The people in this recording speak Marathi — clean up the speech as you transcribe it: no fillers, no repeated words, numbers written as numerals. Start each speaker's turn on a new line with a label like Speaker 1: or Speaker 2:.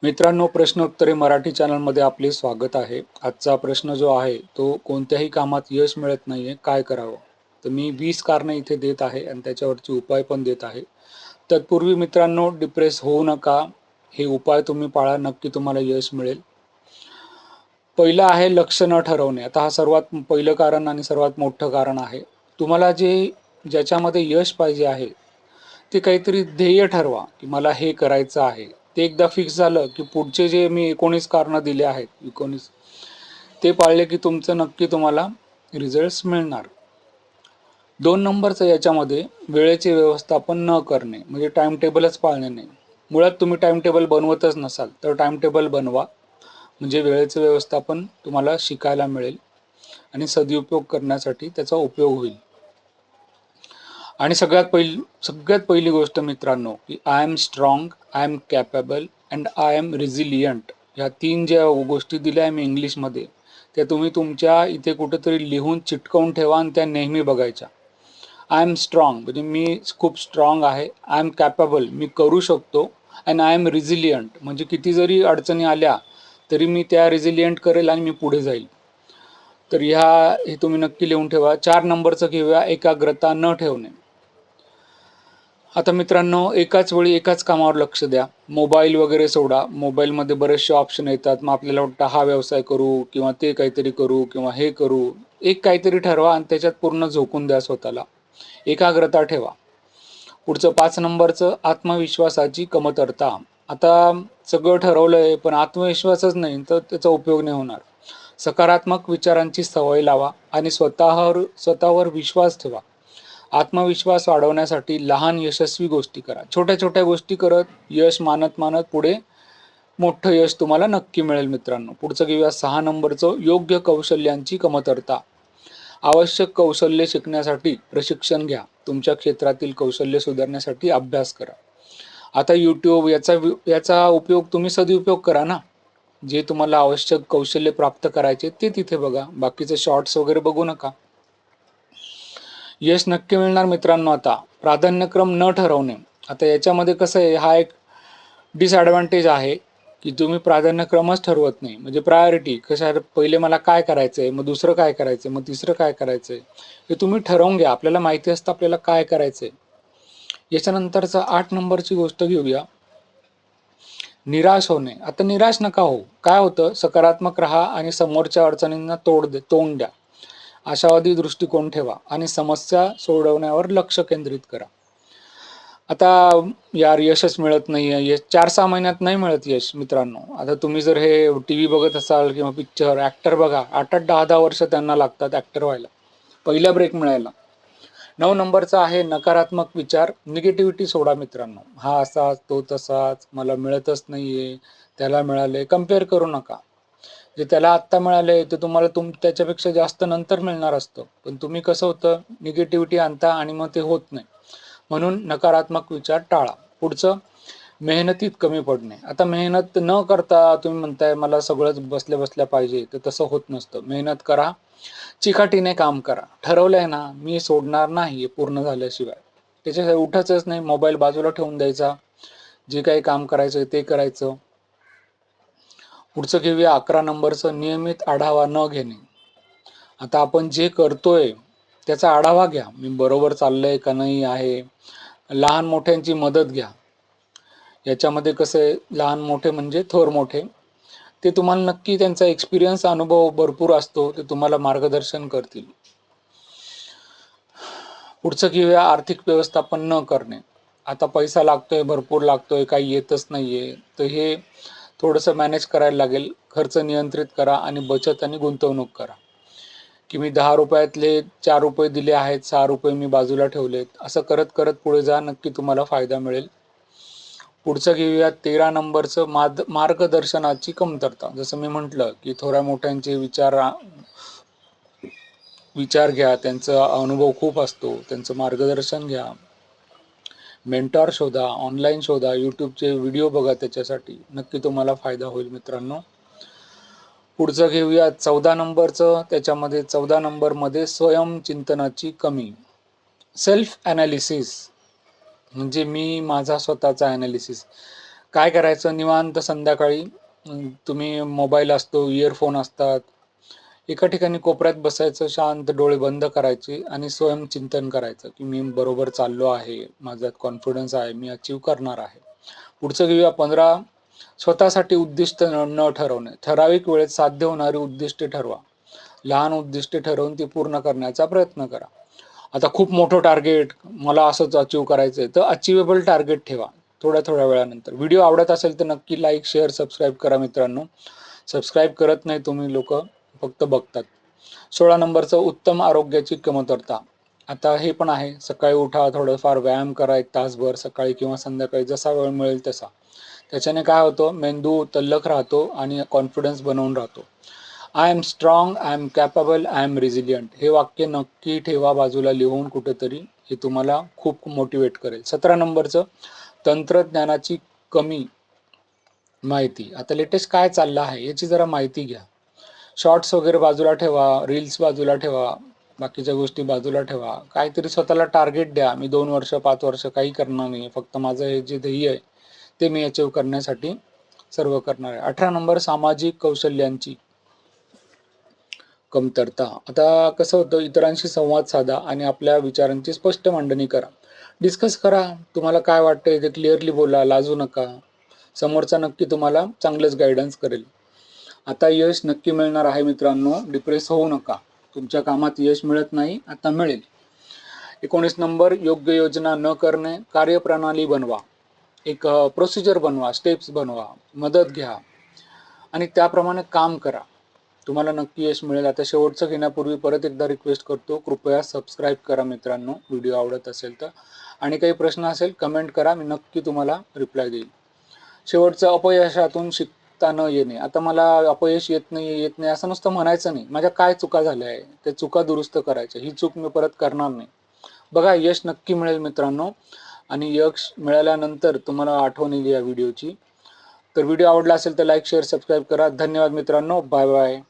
Speaker 1: मित्रांनो, प्रश्नोत्तरे मराठी चॅनलमध्ये आपले स्वागत आहे. आजचा प्रश्न जो आहे तो कोणत्याही कामात यश मिळत नाहीये, काय करावं? तर मी 20 कारणं इथे देत आहे आणि त्याच्यावरचे उपाय पण देत आहे. तत्पूर्वी मित्रांनो, डिप्रेस होऊ नका. हे उपाय तुम्ही पाळा, नक्की तुम्हाला यश मिळेल. पहिलं आहे लक्ष न ठरवणे. आता हा सर्वात पहिलं कारण आणि सर्वात मोठं कारण आहे. तुम्हाला ज्याच्यामध्ये यश पाहिजे आहे, ते काहीतरी ध्येय ठरवा, की मला हे करायचं आहे. ते एकदा फिक्स झालं, की पुढचे जे मी 19 कारणं दिले आहेत, 19 ते पाळले, की नक्की तुम्हाला रिझल्ट्स मिळणार. 2 नंबरचं याच्यामध्ये वेळेचे व्यवस्थापन न करणे, म्हणजे टाईम टेबलच पाळणे नाही. मुळात तुम्ही टाईम टेबल बनवतच नसाल, तर टाईम टेबल बनवा. म्हणजे वेळेचं व्यवस्थापन तुम्हाला शिकायला मिळेल आणि सदुपयोग करण्यासाठी त्याचा उपयोग होईल. आणि सगळ्यात पहिली गोष्ट मित्रांनो, की I am strong, I am capable and I am resilient. ह्या 3 ज्या गोष्टी दिल्या आहे मी इंग्लिशमध्ये, त्या तुम्ही तुमच्या इथे कुठेतरी लिहून चिटकवून ठेवा आणि त्या नेहमी बघायच्या. आय एम स्ट्रॉंग म्हणजे मी खूप स्ट्रॉंग आहे. आय एम कॅपेबल मी करू शकतो. अँड आय एम रेझिलियंट म्हणजे किती जरी अडचणी आल्या, तरी मी त्या रेझिलियंट करेल आणि मी पुढे जाईल. तर हे तुम्ही नक्की लिहून ठेवा. 4 नंबरचं घेऊया, एकाग्रता न ठेवणे. आता मित्रांनो, एकाच वेळी एकाच कामावर लक्ष द्या. मोबाईल वगैरे सोडा. मोबाईलमध्ये बरेचसे ऑप्शन येतात. मग आपल्याला वाटतं हा व्यवसाय करू किंवा ते काहीतरी करू किंवा हे करू. एक काहीतरी ठरवा आणि त्याच्यात पूर्ण झोकून द्या स्वतःला. एकाग्रता ठेवा. पुढचं 5 नंबरचं आत्मविश्वासाची कमतरता. आता सगळं ठरवलंय पण आत्मविश्वासच नाही तर त्याचा उपयोग नाही होणार. सकारात्मक विचारांची सवय लावा आणि स्वतःवर विश्वास ठेवा. आत्मविश्वास वाढवण्यासाठी लहान यशस्वी गोष्टी करा. छोट्या छोट्या गोष्टी करत यश मानत मानत पुढे मोठं यश तुम्हाला नक्की मिळेल मित्रांनो. पुढचं घेऊया 6 नंबरचं योग्य कौशल्यांची कमतरता. आवश्यक कौशल्य शिकण्यासाठी प्रशिक्षण घ्या. तुमच्या क्षेत्रातील कौशल्य सुधारण्यासाठी अभ्यास करा. आता यूट्यूब याचा उपयोग तुम्ही सदुपयोग करा ना. जे तुम्हाला आवश्यक कौशल्य प्राप्त करायचे ते तिथे बघा. बाकीचे शॉर्ट्स वगैरे बघू नका. यश नक्की मिळणार मित्रांनो. आता प्राधान्यक्रम न ठरवणे. आता याच्यामध्ये कसं आहे, हा एक डिसएडव्हान्टेज आहे, की तुम्ही प्राधान्यक्रमच ठरवत नाही. म्हणजे प्रायोरिटी कशा पहिले मला काय करायचंय, मग दुसरं काय करायचंय, मग तिसरं काय करायचंय, हे तुम्ही ठरवून घ्या. आपल्याला माहिती असतं आपल्याला काय करायचंय. याच्यानंतरचा 8 नंबरची गोष्ट घेऊया, निराश होणे. आता निराश नका हो. काय होतं, सकारात्मक राहा आणि समोरच्या अडचणींना तोंड द्या. आशावादी दृष्टिकोन ठेवा आणि समस्या सोडवण्यावर लक्ष केंद्रित करा. आता यार यशच मिळत नाहीये, यश 4-6 महिन्यात नाही मिळत यश मित्रांनो. आता तुम्ही जर हे टीव्ही बघत असाल किंवा पिक्चर, ॲक्टर बघा 8-8, 10-10 वर्ष त्यांना लागतात ॲक्टर व्हायला, पहिला ब्रेक मिळायला. 9 नंबरचा आहे नकारात्मक विचार, निगेटिव्हिटी सोडा मित्रांनो. हा असाच, तो तसाच, मला मिळतच नाहीये, त्याला मिळालंय. कंपेअर करू नका. जे त्याला आत्ता मिळालंय ते तुम्हाला त्याच्यापेक्षा जास्त नंतर मिळणार असतं. पण तुम्ही कसं होतं, निगेटिव्हिटी आणता आणि मग ते होत नाही. म्हणून नकारात्मक विचार टाळा. पुढचं मेहनतीत कमी पडणे. आता मेहनत न करता तुम्ही म्हणताय मला सगळंच बसल्या बसल्या पाहिजे, तर तसं होत नसतं. मेहनत करा, चिकाटीने काम करा. ठरवलंय ना मी सोडणार नाही पूर्ण झाल्याशिवाय, त्याच्याशिवाय उठायचंच नाही. मोबाईल बाजूला ठेवून द्यायचा, जे काही काम करायचं ते करायचं. पुढचं घेऊया 11 नंबरचं नियमित आढावा न घेणे. आता आपण जे करतोय त्याचा आढावा घ्या. मी बरोबर चाललंय का नाही आहे. लहान मोठ्यांची मदत घ्या. याच्यामध्ये कसं आहे, लहान मोठे म्हणजे थोर मोठे, ते तुम्हाला नक्की त्यांचा एक्सपिरियन्स अनुभव भरपूर असतो, ते तुम्हाला मार्गदर्शन करतील. पुढचं घेऊया आर्थिक व्यवस्थापन न करणे. आता पैसा लागतोय, भरपूर लागतोय, काही येतच नाहीये, तर हे थोडंसं मॅनेज करायला लागेल. खर्च नियंत्रित करा आणि बचत आणि गुंतवणूक करा. की मी 10 रुपयातले 4 रुपये दिले आहेत, 6 रुपये मी बाजूला ठेवलेत. असं करत करत पुढे जा, नक्की तुम्हाला फायदा मिळेल. पुढचं घेऊया 13 नंबरचं मार्गदर्शनाची कमतरता. जसं मी म्हटलं, की थोड्या मोठ्यांचे विचार घ्या, त्यांचा अनुभव खूप असतो, त्यांचं मार्गदर्शन घ्या. मेंटॉर शोधा, ऑनलाईन शोधा, यूट्यूबचे व्हिडिओ बघा, त्याच्यासाठी नक्की तुम्हाला फायदा होईल मित्रांनो. पुढचं घेऊया 14 नंबरचं. त्याच्यामध्ये 14 नंबरमध्ये स्वयंचिंतनाची कमी. सेल्फ ॲनालिसिस म्हणजे माझा स्वतःचा ॲनालिसिस. काय करायचं, निवांत संध्याकाळी तुम्ही मोबाईल असतो, इयरफोन असतात. एका ठिकाणी कोपऱ्यात बसायचं, शांत डोळे बंद करायचे आणि स्वयंचिंतन करायचं, की मी बरोबर चाललो आहे, माझ्यात कॉन्फिडन्स आहे, मी अचीव्ह करणार आहे. पुढचं घेऊया 15 स्वतःसाठी उद्दिष्ट न ठरवणे. ठराविक वेळेत साध्य होणारी उद्दिष्टे ठरवा. लहान उद्दिष्टे ठरवून ती पूर्ण करण्याचा प्रयत्न करा. आता खूप मोठं टार्गेट, मला असंच अचीव्ह करायचंय, तर अचिव्हेबल टार्गेट ठेवा. थोड्या-थोड्या वेळानंतर. व्हिडिओ आवडत असेल तर नक्की लाईक, शेअर, सबस्क्राईब करा मित्रांनो. सबस्क्राईब करत नाही तुम्ही लोकं, फक्त बघतात. 16 नंबरचं उत्तम आरोग्याची कमतरता. आता हे पण आहे, सकाळी उठा, थोडंफार व्यायाम करा 1 तासभर सकाळी किंवा संध्याकाळी जसा वेळ मिळेल तसा. त्याच्याने काय होतं, मेंदू तल्लख राहतो आणि कॉन्फिडन्स बनवून राहतो. I am strong, I am capable, I am resilient. हे वाक्य नक्की ठेवा बाजूला लिहून कुठेतरी. हे तुम्हाला खूप मोटिवेट करेल. 17 नंबरचं तंत्रज्ञानाची कमी माहिती. आता लेटेस्ट काय चाललं आहे याची जरा माहिती घ्या. शॉर्ट्स वगैरे बाजूला ठेवा, रील्स बाजूला ठेवा, बाकीच्या गोष्टी बाजूला ठेवा. काहीतरी स्वतःला टार्गेट द्या. मी 2 वर्ष, 5 वर्ष काही करणार नाही. फक्त माझं हे जे ध्येय आहे, ते मी अचीव्ह करण्यासाठी सर्व करणार आहे. 18 नंबर सामाजिक कौशल्यांची कमतरता. आता कसं होतं, इतरांशी संवाद साधा आणि आपल्या विचारांची स्पष्ट मांडणी करा. डिस्कस करा. तुम्हाला काय वाटतंय ते क्लिअरली बोला, लाजू नका. समोरचा नक्की तुम्हाला चांगलंच गाईडन्स करेल. आता यश नक्की मिळणार आहे मित्रांनो. डिप्रेस होऊ नका. तुमच्या कामात यश मिळत नाही, आता मिळेल. 19 नंबर योग्य योजना न करणे. कार्यप्रणाली बनवा. एक प्रोसिजर बनवा, स्टेप्स बनवा, मदत घ्या आणि त्याप्रमाणे काम करा. तुम्हाला नक्की यश मिळेल. आता शेवटचं घेण्यापूर्वी परत एकदा रिक्वेस्ट करतो, कृपया सबस्क्राईब करा मित्रांनो, व्हिडिओ आवडत असेल तर. आणि काही प्रश्न असेल कमेंट करा, मी नक्की तुम्हाला रिप्लाय देईल. शेवटचं अपयशातून शिकता न येणे. आता मला अपयश येत नाही असं नुसतं म्हणायचं नाही. माझ्या काय चुका झाल्या आहे, त्या चुका दुरुस्त करायच्या. ही चूक मी परत करणार नाही. बघा, यश नक्की मिळेल मित्रांनो आणि यश मिळाल्यानंतर तुम्हाला आठवण येईल या व्हिडिओची. तर व्हिडिओ आवडला असेल तर लाईक, शेअर, सबस्क्राईब करा. धन्यवाद मित्रांनो. Bye bye.